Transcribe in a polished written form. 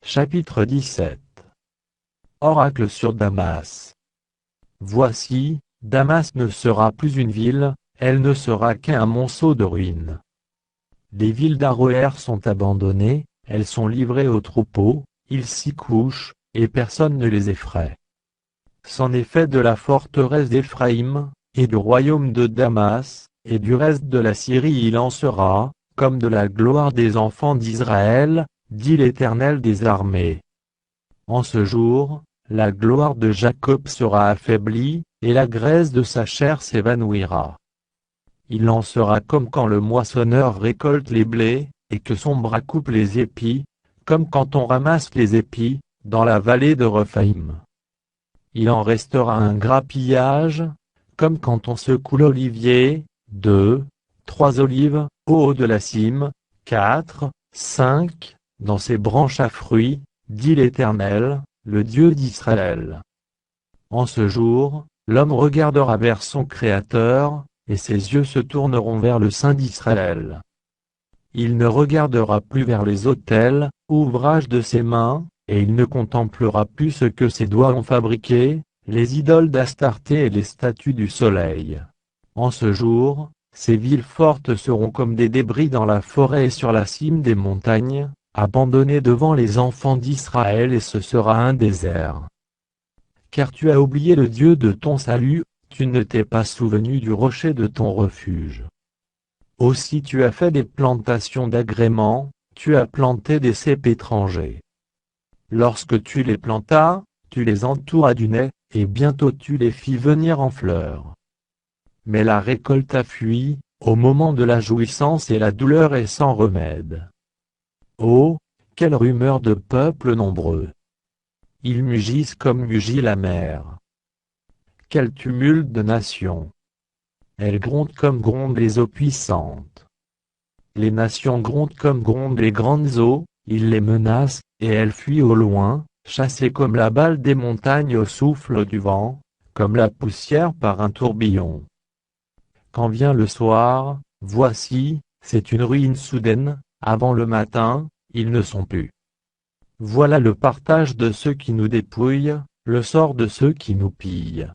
Chapitre 17. Oracle sur Damas. Voici, Damas ne sera plus une ville, elle ne sera qu'un monceau de ruines. Les villes d'Aroër sont abandonnées, elles sont livrées aux troupeaux, ils s'y couchent, et personne ne les effraie. C'en est fait de la forteresse d'Éphraïm, et du royaume de Damas, et du reste de la Syrie il en sera, comme de la gloire des enfants d'Israël, dit l'Éternel des armées. En ce jour, la gloire de Jacob sera affaiblie, et la graisse de sa chair s'évanouira. Il en sera comme quand le moissonneur récolte les blés, et que son bras coupe les épis, comme quand on ramasse les épis, dans la vallée de Rephaïm. Il en restera un grappillage, comme quand on secoue l'olivier, 2, 3 olives, au haut de la cime, 4, 5, dans ses branches à fruits, dit l'Éternel, le Dieu d'Israël. En ce jour, l'homme regardera vers son Créateur, et ses yeux se tourneront vers le Saint d'Israël. Il ne regardera plus vers les autels, ouvrage de ses mains, et il ne contemplera plus ce que ses doigts ont fabriqué, les idoles d'Astarté et les statues du soleil. En ce jour, ces villes fortes seront comme des débris dans la forêt et sur la cime des montagnes, abandonnées devant les enfants d'Israël et ce sera un désert. Car tu as oublié le Dieu de ton salut, tu ne t'es pas souvenu du rocher de ton refuge. Aussi tu as fait des plantations d'agréments, tu as planté des cèpes étrangers. Lorsque tu les plantas, tu les entouras du nez, et bientôt tu les fis venir en fleurs. Mais la récolte a fui, au moment de la jouissance et la douleur est sans remède. Oh, quelle rumeur de peuples nombreux! Ils mugissent comme mugit la mer. Quel tumulte de nations! Elles grondent comme grondent les eaux puissantes. Les nations grondent comme grondent les grandes eaux, ils les menacent, et elles fuient au loin, chassées comme la balle des montagnes au souffle du vent, comme la poussière par un tourbillon. Quand vient le soir, voici, c'est une ruine soudaine, avant le matin, ils ne sont plus. Voilà le partage de ceux qui nous dépouillent, le sort de ceux qui nous pillent.